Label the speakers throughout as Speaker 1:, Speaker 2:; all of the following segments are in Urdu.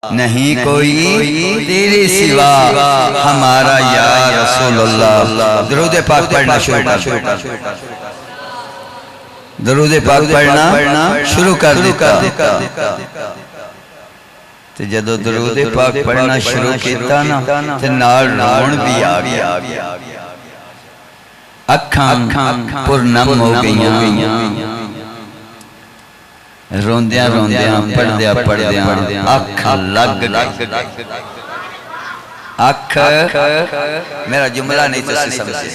Speaker 1: نہیں کوئی تیرے سوا ہمارا یا رسول اللہ۔ درود پاک پڑھنا شروع کر درود پاک پڑھنا شروع کر دیتا۔ تو جدو درود پاک پڑھنا شروع کیتا نا تو نال رون بھی آ گیا، اکھاں پر نم ہو گئیاں، روندیاں روندیاں پڑھدیاں اکھ لگ گئی۔ اکھ میرا جملہ نہیں تو سمجھے،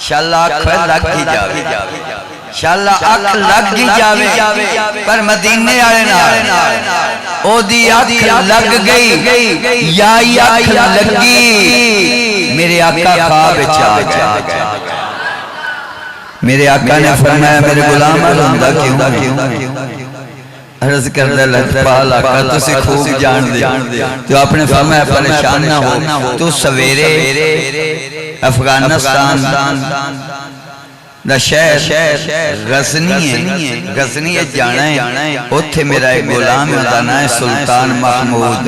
Speaker 1: شاللہ اکھ لگ ہی جاوے، شاللہ اکھ لگ ہی جاوے، پر مدینے آئے نا او دی اکھ لگ گئی یا اکھ لگی، میرے آقا خواب چاہ گیا۔ میرے آقا نے فرمایا میرے غلام روندہ کیوں؟ عرض کردہ لجپال آقا تو سے خوب جان دے، تو آپ نے فرمایا پریشان نہ ہو، تو سویرے افغانستان دا شہر غزنی ہے جانا ہے، اتھے میرا ایک غلام ہوتا ہے سلطان محمود،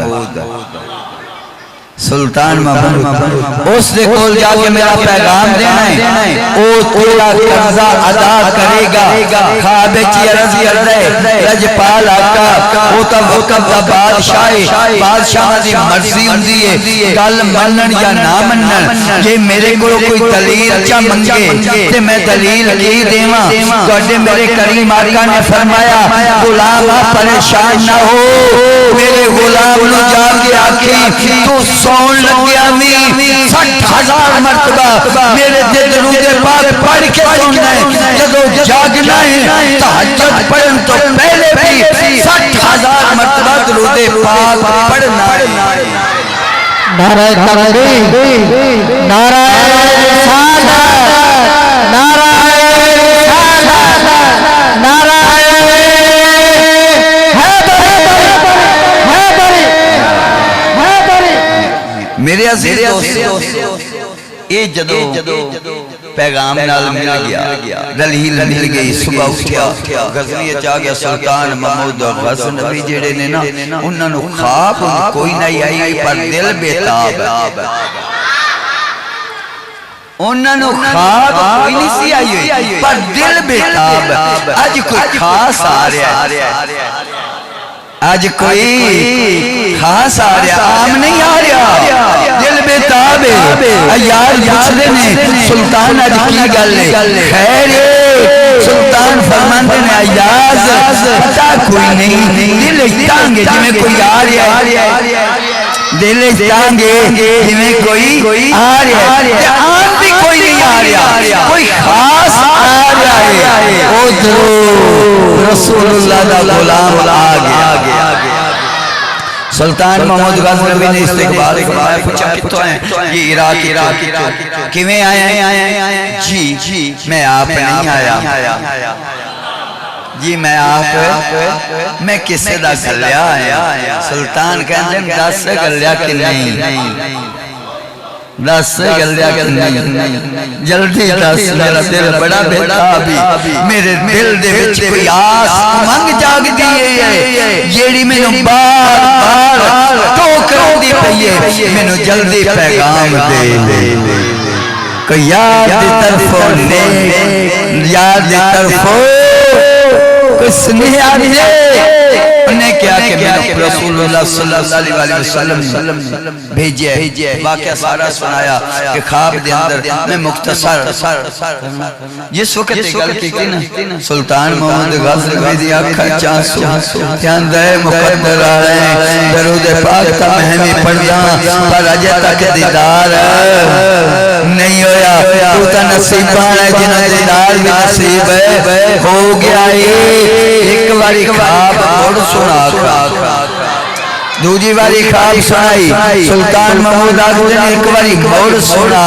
Speaker 1: سلطان محمود، اس نے کول جا کے میرا پیغام دینا ہے، او تیرا قرضہ ادا کرے گا۔ خواب چی عرض کر دے لجپال آقا، او تا وقت دا بادشاہ دی مرضی ہوندی ہے، گل منن یا نہ منن، یہ میرے کو کوئی دلیل چا منگے تے میں دلیل کی دیواں۔ تو میرے کریم آقا نے فرمایا غلام پریشان نہ ہو، میرے غلام نو جا کے آکھی تو سون لگیا میں 60,000 مرتبہ میرے درود پاک پڑھ کے سننا ہے، جدو جاگنا ہے تہجد پڑھن تو پہلے بھی 60,000 مرتبہ درود پاک پڑھنا ہے۔
Speaker 2: نعرہ تکبیر، نعرہ رسالت، نعرہ رسالت، نعرہ
Speaker 1: میرے عزیز دوستو، یہ جدو پیغام نال مل گیا، دلیل مل گئی، صبح اٹھیا غزنی چاہ گیا سلطان محمود غزنوی جڑے نے نا، انہوں نے خواب کوئی نہیں آئی پر دل بیتاب، انہوں نے خواب کوئی نہیں سی آئی پر دل بیتاب، آج کوئی خاص آ رہا ہے، آج کوئی خاص آ رہا، عام نہیں آ رہا، دل بیتاب ہے۔ ایار پوچھتے نے سلطان آج کی گل ہے، خیر سلطان فرماندے نے ایاز پتا کوئی نہیں، دل اتانگے جمیں کوئی آ رہا ہے، دل اتانگے جمیں کوئی آ رہا ہے، عام بھی کوئی نہیں آ رہا، کوئی خاص آ رہا ہے، ادھر رسول اللہ دا غلام آ گیا۔ سلطان محمود غزنوی نے استقبال فرمایا، پوچھا کتوں ہیں؟ یہ عراقی کیویں آئے ہیں؟ جی میں آپ نہیں آیا، جی میں آپ میں کسے دا گلیا آیا۔ سلطان کہتے ہیں 10 گلیا کہ نہیں، 10 گلیا کہ نہیں، جلدی 10، میرا دل بڑا بیتابی، میرے دل دے وچ کوئی آس منگ جاگ دیئے، جیڑی میں نو بار ٹوکر دی پئیے، میں نو جلدی پیغام دے، کوئی یاد دی طرفوں نے، یاد دی طرفوں کس نے آجے، انہیں کیا کہ میں رسول اللہ صلی اللہ علیہ وسلم بھیجے، واقعہ سارا سنایا کہ خواب دے اندر میں مختصر جس وقت گل کی نا، سلطان محمود غزنوی دی آنکھا چانسو دھیان دے مقدر آ رہے ہیں، درود پاک تا مہمی پڑھدا پر اجے تک دیدار نہیں ہویا، تو تا نصیبان ہے جنہوں دیدار بھی نصیب ہے، ہو گیا ایک باری خواب اور سنا کھا، دوجی باری خواب سنائی، سلطان محمود آگے نے ایک باری اور سنا،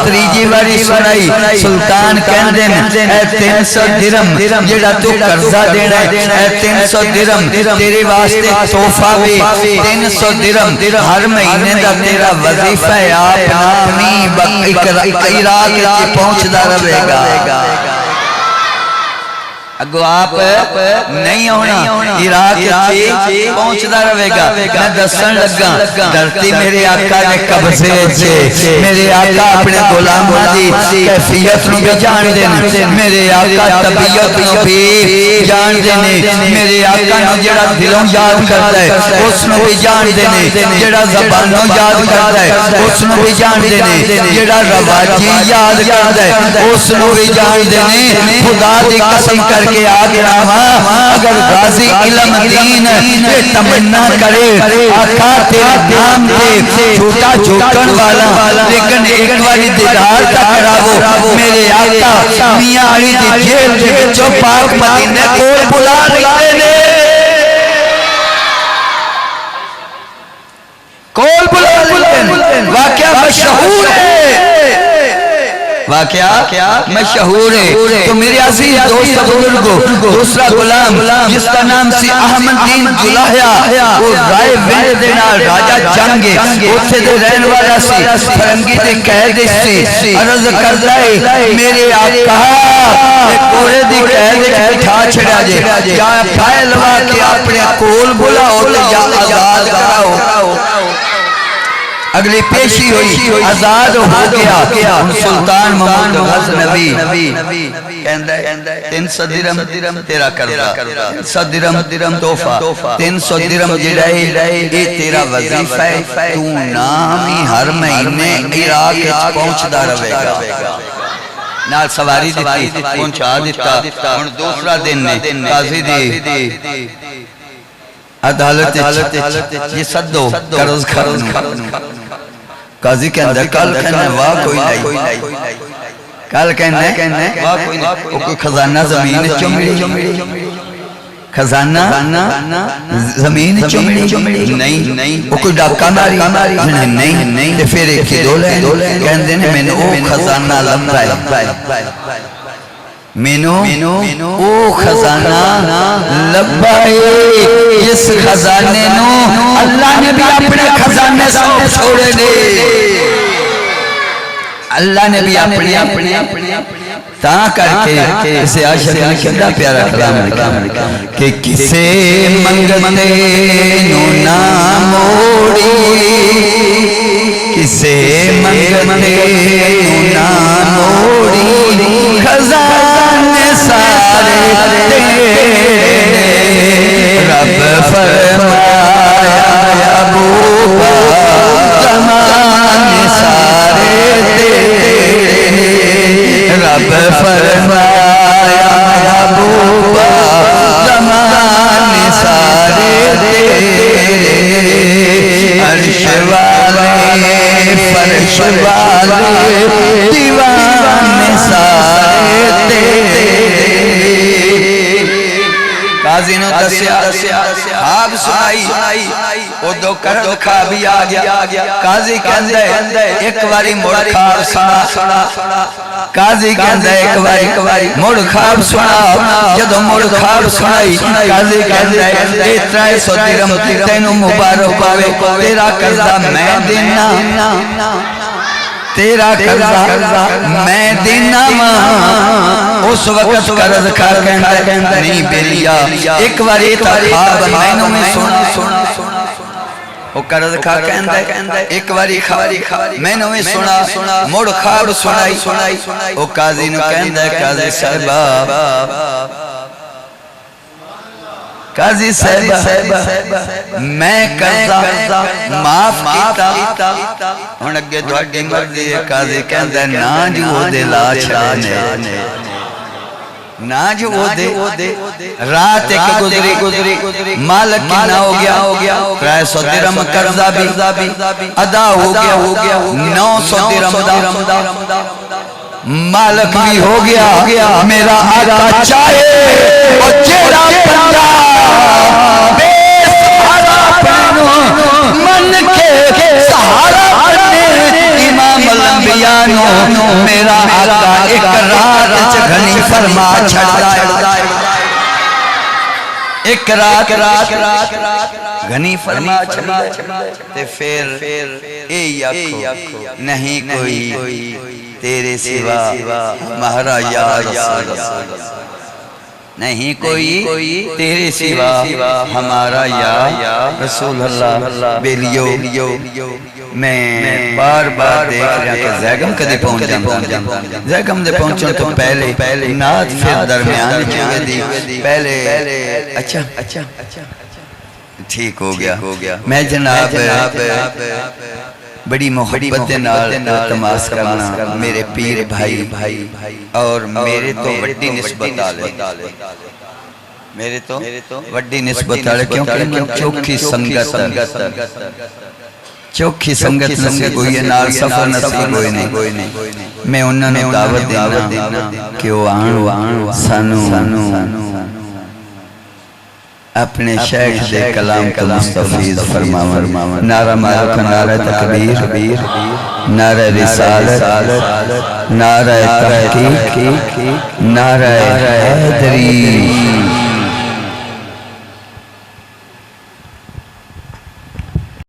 Speaker 1: تریجی باری سنائی، سلطان کہندے اے 300 درم جڑا تو قرضہ دینا ہے، اے 300 درم تیرے واسطے تحفہ بھی، 300 درم ہر مہینے دا تیرا وظیفہ ہے، آپ نامی عراق کی پہنچ دا رہے گا۔ اگو آپ نہیں ہونا عراق پہنچتا رہے گا میں دسن لگا دھرتی میرے آقا نے قبضے چھے میرے آقا اپنے غلامہ دی کیفیت نو بھی جان دینے میرے آقا طبیعت نو بھی جان دینے میرے آقا نو جڑا دلوں یاد کرتا ہے اس نو بھی جان دینے جڑا زبانوں یاد کرتا ہے اس نو بھی جان دینے جڑا رواجی یاد کرتا ہے اس نو بھی جان دینے خدا دی قسم کر کہ آگے رہا اگر غازی علم دین یہ تمنا کرے آقا تیرا نام دے جھوٹا جھوکن والا لیکن ایک والی دیدار تک راہو میرے آقا میاں علی دی جیل دے جو پاک مدینہ کو بلا رہے نے کول بلا رہے نے واقعہ مشہور ہے واقعہ مشہور ہے تو میرے عزیز دوست بزرگوں دوسرا غلام جس کا نام سی احمد دین جلاحیہ وہ رائے وینڈ دینا راجہ جنگے اتھے دے رہن والا سی فرنگی دے قید سی عرض کرتا ہے میرے آقا ایک کوڑے دی قید کی بٹھا چھڑا جے یا پھائل واقع اپنے کول بلاؤ یا آزاد کراؤ اگلی پیشی ہوئی آزاد ہو گیا سلطان محمود غزنوی کہندہ ہے 300 درم تیرا کردہ 300 درم تحفہ 300 درم جڑائے یہ تیرا وظیفہ ہے تو نامی ہر مہینے عراق پہنچدا رہے گا نال سواری دیتی پہنچا دیتا اور دوسرا دن نے قاضی دی عدالت یہ صدو قرض کھرنو قاضی کہندہ کل کہنے واہ کوئی نہیں کل کہنے واہ کوئی نہیں وہ کوئی خزانہ زمین چمڑی خزانہ زمین چمڑی نہیں وہ کوئی ڈاکہ ماری نہیں پھر ایک ہی دو لیں کہندے نے میں نے وہ خزانہ لمبا ہے مینو او خزانہ لبائی اس خزانے نو اللہ نے بھی اپنے خزانے سے چھوڑے دے اللہ نے بھی اپنے تا کر کے اسے عاشق نے کتنا پیارا کلام لکھا کہ کسے منگتے نو نہ موڑی کسے منگتے نو نہ موڑی خزانے سارے تیرے رب فرمایا ابو زمانے سارے تیرے رب فرمایا ابو زمانے سارے تیرے عرش والے فرش والے دیوانے سارے تیرے قاضی نے دسیا خواب سنائی وہ دو کرد خوابی آ گیا قاضی کہندہ ہے ایک واری مڑ خواب سنا قاضی کہندہ ہے ایک واری مڑ خواب سنا جدو مڑ خواب سنائی قاضی کہندہ ہے 300 درم تینوں مبارک ہوئے تیرا قرضہ میں دینا تیرا قرضہ میں دینا اس وقت قرض کھا کہندہ نہیں بیلیا ایک واری تا خواب میں نے سنا وہ قرض کھا کہندہ ایک واری میں نے سنا مڑ خواب سنائی وہ قاضی نے کہندہ قاضی صاحبہ قاضی صاحبہ میں قرضہ معاف کیتا ہن اگے تہاڈی مرضی ہے قاضی کہندا نا جو او دے لا چھڑنے نا جو او دے رات ایک گزری مالک کنا ہو گیا 300 درم قرضہ بھی ادا ہو گیا 900 درم دا مالک بھی ہو گیا میرا آقا چاہے اور جیڑا بندہ بے سہارا پہنو من کے سہارا بنے امام الانبیاء نو میرا آقا ایک رات گھنی فرما چھڑا ایک رات گھنی فرما چھڑا تے پھر اے آنکھو نہیں کوئی تیرے سوا مہرا یا رسول اللہ نہیں کوئی تیرے سوا ہمارا یا رسول اللہ بیلیو میں بار بار دیکھ رہا کہ زیگم کدے پہنچ جاتا زیگم دے پہنچوں تو پہلے نات پھر درمیان چاہے دی پہلے اچھا ٹھیک ہو گیا میں جناب بڑی محبت نال تماس کرنا میرے پیر بھائی اور میرے تو وڈی نسبت آلے میرے تو وڈی نسبت آلے کیونکہ میں چوکھی سنگت نصیب ہوئی ہے نال سفر نصیب ہوئی نہیں میں انہوں نے دعوت دینا کہ وہ آن سانو اپنے شیخ دے کلام کا مستفیض فرماون نعرہ مالک نعرہ تکبیر نعرہ رسالت نعرہ تحقیق نعرہ حیدری